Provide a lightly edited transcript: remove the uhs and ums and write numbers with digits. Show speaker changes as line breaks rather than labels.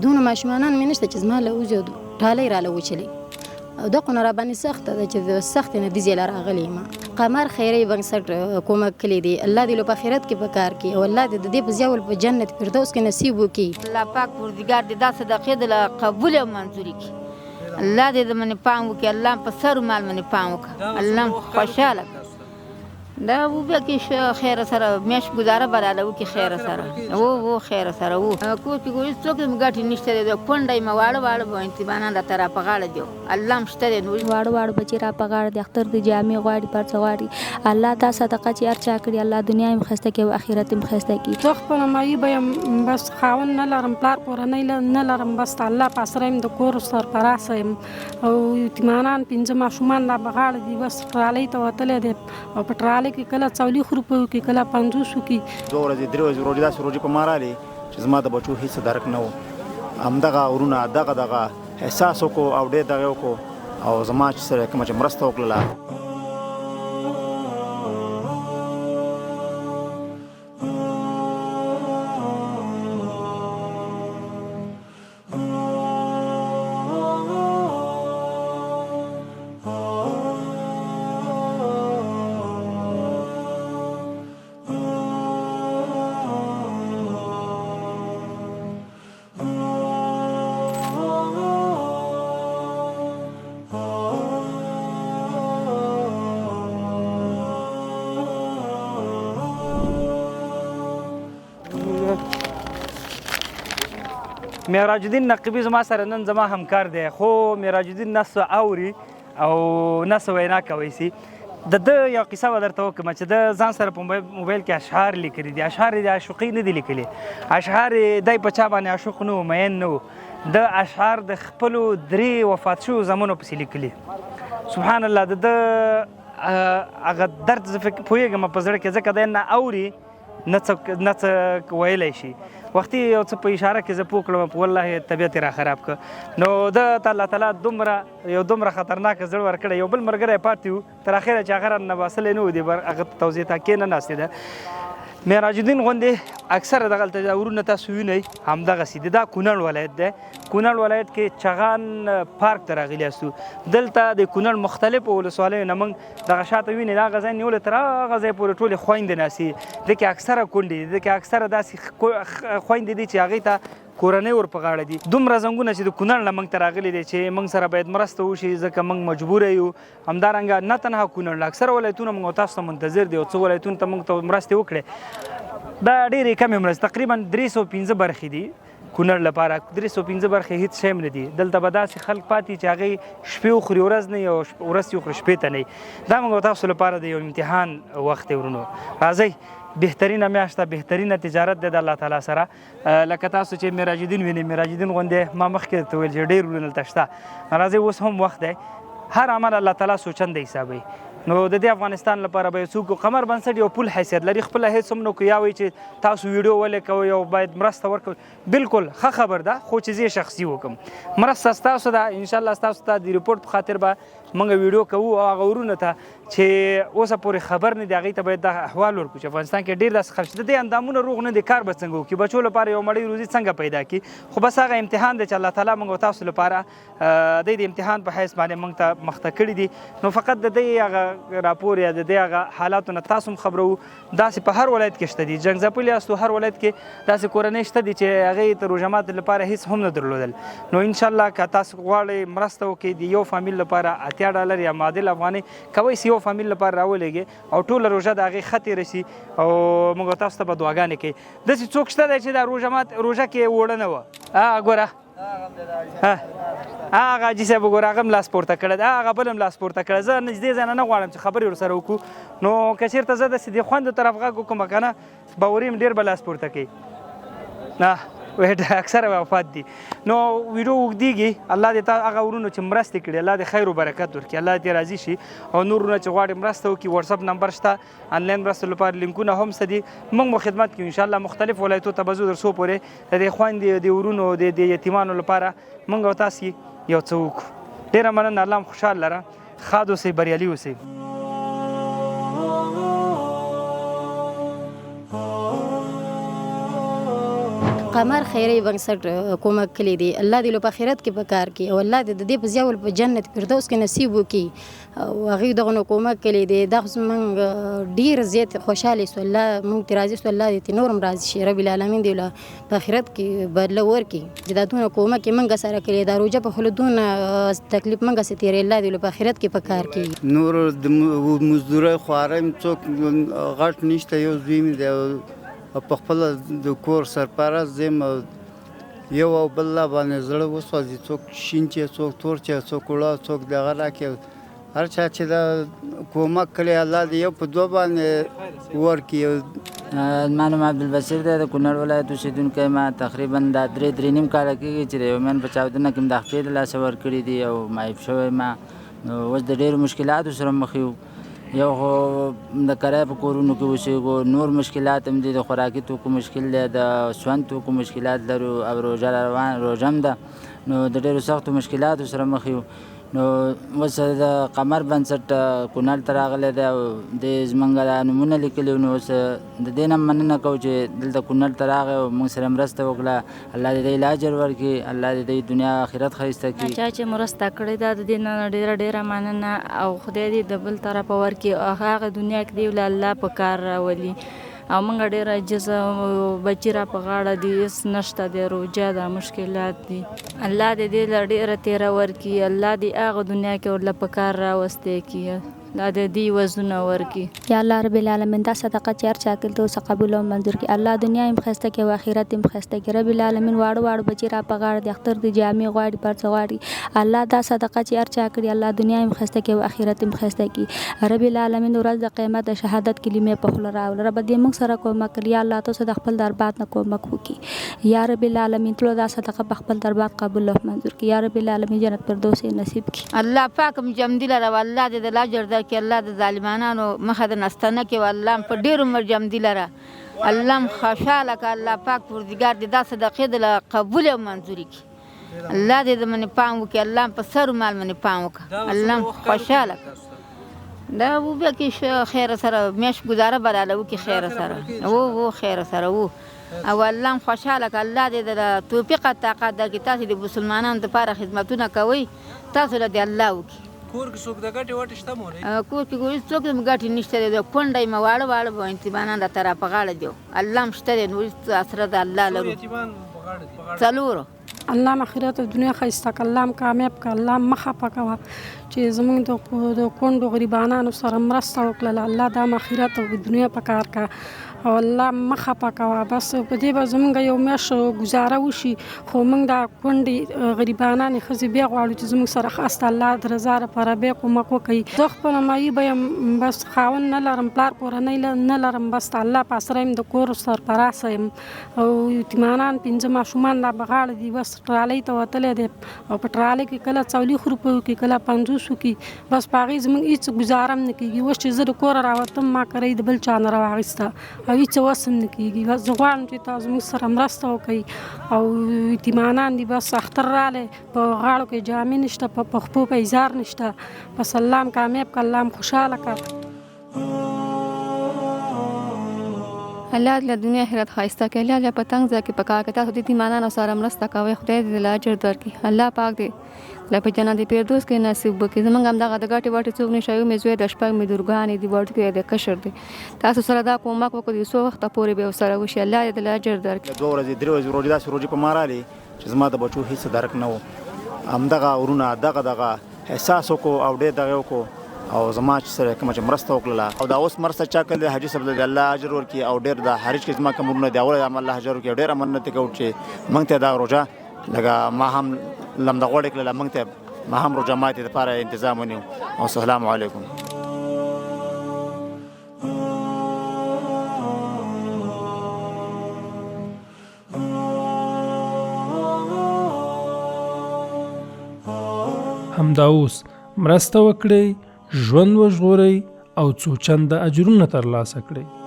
دونه ماشومانان مې نشته چې زما له وزې ډالۍ راله وچلي او دغه نه راباندې سخته ده چې د سختې نتیجې له راغلې یم. قمر خیري بنسټ کومک کړی دی. الله دې له په آخرت کې په کار کړي او الله دې د دې په ضیاول په جنت فردوس کې نصیب وکړي.
الله پاک پروردګار دې دا صدقې د قبول او منظوري کړي. الله دې د منې پام وکړي. الله په سر و مال منې پام وکړه. الله خوشحاله کړه. دا وبیا کې خیر سره میاشت ګزاره براله وکړي خیر سره و خیر سره و کور کې هېڅ څوک هم ګټې نشته دی. کونډه یې مه واړه به انتبانان راته را په غاړه دی. الله هم شته دی.
واړه بچي را په غاړه دی. اختر د جامې غواړي پرڅه غواړي. الله دا صدقه چې هر چا کړي الله دنیا هم ښایسته کړي او آخرت هم ښایسته کړي.
زه خپله مایي به یم بس خاوند نه لرم پلار کورنۍ نه لرم بس الله په اسره یم د کور سرپرسته یم او یتیمانان 5 ماشومان را په غاړه دي. بس ټرالۍ ته وتلی دی او په ټرالۍ کې کله 40 روپیو کې کله 50 کې
2 ورځې 3 ورځې روژې داسې روژې په ما رالې چې زما د بچو هېڅ درک نه و. همدغه ورونه دغه احساس وکړو او ډېر دغه وکړو او زما چې سره کومه چې مرسته وکړله
معراج الدین نقیبي زما سره نن زما همکار دی خو معراج الدین نه څه اوري او نه څه وینا کوی سي. د ده یو قصه به درته وکړم چې د ځان سره په موبایل کې اشعار لیکلي دي. اشعار یې د عاشقۍ نه دي لیکلي. اشعار یې دی په چا باندې عاشق نه و مین نه و. د اشعار د خپلو 3 وفات شوو زامنو پسې لیکلي. سبحان الله د ده هغه درد زه پوهېږم په زړه کې ځکه دی نه اوري نه څه ویلی شي. وختي یو څه په اشاره کې زه پوه کړم په والله طبیعت یې را خراب کړه. نو ده ته الله تعالی دومره خطرناک زړه ورکړی. یو بل ملګری پاتې و تر اخره چې هغه رانه باسلی نه و دی هغه توضیح ته کې نه ناستې ده. معراج الدین غوندې اکثره دغلته ورونه تاسو وینئ همدغسې دی. دا کونړ ولایت دی. کونړ ولایت کې چغان پارک ته راغلي یاستو. دلته د کونړ مختلفو ولسوالیو نه موږ دغه شاته وینئ دا هغه ځای نیولی تر هغه ځای پورې ټولې خویندې ناستې. دې کې اکثره کونډې دي. دې کې اکثره داسې خویندې دي چې هغې ته کورنۍ ور په غاړه دي. دومره زنګونه چې د کونړ نه موږ ته راغلي دي چې موږ سره باید مرسته وشي ځکه موږ مجبوره یو. همدارنګه نه تنها کونړ اکثره ولایتونه موږ تاسو ته منتظر دي او څو ولایتونو ته موږ ته مرستې وکړې. دا ډېرې کمې مرستې تقریبا 315 برخې دي کونړ لپاره. 315 برخې هېڅ شی نه دي. دلته به داسې خلک پاتې چې هغې شپې وخوري ورځ نه او ورځ یې وخوري شپې ته نه. دا موږ تاسو لپاره د یو امتحان وخت دی ورونو. راځئ بهترینه میاشت ده بهترینه تجارت ده د الله تعالی سره. لکه تاسو چې معراج الدین وینئ معراج الدین غوندې ما مخکې درته ویل چې ډېر ورونه دلته شته. راځئ اوس هم وخت دی. هر عمل الله تعالی سوچنده حسابوي. نو د دې افغانستان لپاره به یو څوک قمر بنسټ یو پول حیثیت لري. خپله هېڅ هم نه کوي یا وایي چې تاسو ویډیو ولې کوئ او باید مرسته ورکوئ. بالکل ښه خبر ده خو چې زه شخصي وکړم مرسته ستاسو ده. انشاءالله ستاسو ته د ریپورټ په خاطر به موږ ویډیو کوو او هغه ورونو ته چې اوسه پورې خبر نه دي هغې ته باید دا احوال ورکړو چې افغانستان کې ډېر داسې خلک چې د دې اندامونه روغ نه دي کار به څنګه وکړي بچو لپاره یو مړۍ روزي څنګه پیدا کړي. خو بس هغه امتحان دی چې الله تعالی موږ تاسو لپاره د امتحان په حیث باندې موږ ته مخته کړي دي. نو فقط د دې هغه راپور یا د دې هغه حالاتو نه تاسو هم خبرو. داسې په هر ولایت کې شته دي. جنګ ځپلي یاستو هر ولایت کې داسې کورنۍ شته دي چې هغې د روژه ماتې لپاره هېڅ هم نه درلودل. نو انشاءالله که تاسو غواړئ مرسته وکړئ د یو فامیل لپاره $80 یا معادل افغانۍ کوئ یو فامیل لپاره راولېږئ او ټوله روژه د هغې ښه تېره شي او موږ تاسو ته به دعاګانې کوي. داسې څوک شته دی چې دا روژه کې اوړه نه وه ګوره هغه حاجي صاحب وګوره هغه هم لاس پورته کړی دی هغه بل هم لاس پورته کړی. زه نږدې ځای نه غواړم چې خبرې ورسره وکړو. نو که چېرته زه داسې د خویندو طرف غږ وکړم که نه باوري یم ډېر به لاس پورته کوي. اکثره وفات دي. نو ویډیو اوږدېږي. الله دې هغه ورونو چې مرستې کړي الله دې خیر و برکت ورکړي. الله دې راضي شي او نورونه چې غواړي مرسته وکړي واتساپ نمبر شته آنلاین مرستو لپاره لینکونه هم شته دي. موږ به خدمت کوو انشاءالله. مختلف ولایتو ته به ځو تر څو پورې د دې خویندې د ورونو د یتیمانو لپاره موږ او تاسې یو څه وکړو. ډېره مننه. الله هم خوشحال لره. ښاد اوسئ بریالي اوسئ.
قمر خیري بنسټ کومک کړی دی الله دې له په آخرت کې په کار کې او الله دې د دې په ځای په جنت فردوس کې نصیب وکړي او هغوی دغه کومک کړی دی دا خو زموږ ډېر زیات خوشحاله سو الله موږ ته راضي سو الله دې ته نور هم راضي شي رب العالمین دې له په آخرت کې بدله ورکړي چې دا دونه کومک یې موږ سره کړی دا روژه په خوله دونه تکلیف موږ سره تېرې الله دې له په آخرت کې په کار کې
نور د مزدورۍ خوارۍ څوک غټ نشته یو زوی مې دی په خپله د کور سرپرست یم یو او بل لا باندې زړه وسوځي څوک شین چې څوک تور چې څوک وړه څوک دغه راکړي هر چا چې دا کومک کړی الله دې یو په دوه باندې ورکړي
زما نوم عبدالبصیر دی د کونړ ولایت اوسېدونکی ما تقریبا دا درې نیم کاله کېږي چې د یو مین په چاودنه کې مې د خپې د لاسه ورکړي دي او معیب شوی ما نو اوس د ډېرو مشکلاتو سره مخ یو یو خو د کرای په کورونو کې اوسېږو نور مشکلات هم دي د خوراکي توکو مشکل دی د سون توکو مشکلات لرو او روژه هم ده نو د ډېرو سختو مشکلاتو سره مخ یو نو اوس د قمر بنسټ کونړ ته راغلی دی او د زموږ دا نومونه لیکلي نو اوس د دې نه مننه کوو چې دلته کونړ ته راغی او موږ سره مرسته وکړه الله دې د اجر ورکړي الله دې د دنیا آخرت ښایسته کړي
چا چې مرسته کړې ده د دې نه ډېره مننه او خدای دې د بل طرفه ورکړي او هغه دنیا کې دې الله په کار راولي او موږ ډېر عاجز بچي را په غاړه دي هېڅ نشته دی روژه ده مشکلات دي الله دې دې له ډېره تېره ورکړي الله دې هغه دنیا کې ورله په کار راوستی کړي الله دې دې وزونه ورکړي یا الله رب العالمین دا صدقه چې هر چا کړي ته اوسه قبول او منظور کړي الله دنیا هم ښایسته کړي او آخرت هم ښایسته کړي رب العالمین واړه بچي را په غاړه دي اختر دي جامې غواړي پرڅه غواړي الله دا صدقه چې هر چا کړي الله دنیا هم ښایسته کړي او آخرت هم ښایسته کړي رب العالمین ورځ د قیامت د شهادت کلمې په خوله راوړه رب دې موږ سره کومک کړي یا الله تاسو د خپل دربار نه کومک وکړي یا رب العالمین ټولو دا صدقه په خپل دربار قبول او منظور کړي یا رب العالمین جنت فردوس نصیب کړي
الله پاک هم جمدي لره والله دې د اجر درکړي الله د ظالمانانو مخه د نستنه کې والله په ډېر عمر جمدي لره الله هم خوشحاله کړه الله پاک پروردګار دې دا صدقې د قبول او منظوري کړي الله دې د منې پام وکړي الله په سر مال منې پام وکړه الله هم خوشحاله کړه دا و بیا کې خیر سره میاشت ګزاره براله وکړي خیر سره و خیر سره و او الله هم خوشحاله کړه الله دې د توفیق طاقت درکړي تاسو د مسلمانانو دپاره خدمتونه کوئ تاسو له دې الله وکړي
کور کې څوک د ګټې وټې شته مورې
کور کې څوک د ګټې نشته دی د کونډه یې واړه به انتبانان د طرف په غاړه دی الله هم شته دی نور اسره د الله لرو څلورو
الله آخرت او دنیا ښایسته کړه الله هم کامیاب کړه الله هم مخه پکوه چې زموږ د کونډو غریبانانو سره مرسته وکړله الله دا آخرت او دنیا په کار کړه او الله مخه پکوه بس په دې به زموږ یو میاشت ګزاره وشي خو موږ دا کونډې غریبانانې ښځې بیا غواړو چې زموږ سره خاص الله د رضا لپاره بیا کومک وکړي زه خپله مایي به یم بس خاوند نه لرم پلار کورنۍ نه لرم بس د الله په اسره یم د کور سرپرسته یم او یتیمانان 5 ماشومان لا په غاړه دي بس ټرالۍ ته وتلی دی او په ټرالۍ کې کله 40 روپۍ وکړي کله 50 وکړي بس په هغې زموږ هېڅ ګزاره هم نه کېږي اوس چې زه د کوره راوتم ما کرۍ د بل چا نه راواخیسته او هېڅ وس هم نه کېږي بس زه غواړم چې تاسو زموږ سره مرسته وکړئ او یتیمانان دي بس اختر رالی په غاړو کې جامې نشته په پښپو په ایزار نشته بس الله هم کامیاب کړه الله هم خوشحاله کړه
الله دې له دنیا آخرت ښایسته کړي الله دې په تنګ ځای کې په کار کې تاسو د یتیمانانو سره مرسته کوئ خدای دې له اجر درکړي الله پاک دې له په جنت فردوس کې نصیب وکړي زموږ هم دغه د ګټې وټې څوک نشته یو مې زوی د شپږ مې درګانې دي وړوکی دی کشر دی تاسو سره دا کومک وکړي څو وخته پورې به ورسره وشي الله دې له اجر درکړي
2 ورځې 3 ورځې روژې داسې روژې په ما رالې چې زما د بچو هېڅ درک نه و همدغه ورونه دغه احساس وکړو او ډېر دغه وکړو او زما چې سره کومه چې مرسته وکړله او دا اوس مرسته چا کړې حاجي صاحب د الله اجر ورکړي او ډېر د حریج کې زما کوم ورونه دي اول د الله اجر ورکړي ډېر مننت کوو چې موږ ته دا روژه لکه ما هم لمده غوړې کړله موږ ته ما هم روژه ماتې دپاره انتظام ونیو او السلام علیکم
همدا اوس مرسته وکړئ ژوند وژغورئ او څو چنده اجرونه ترلاسه کړئ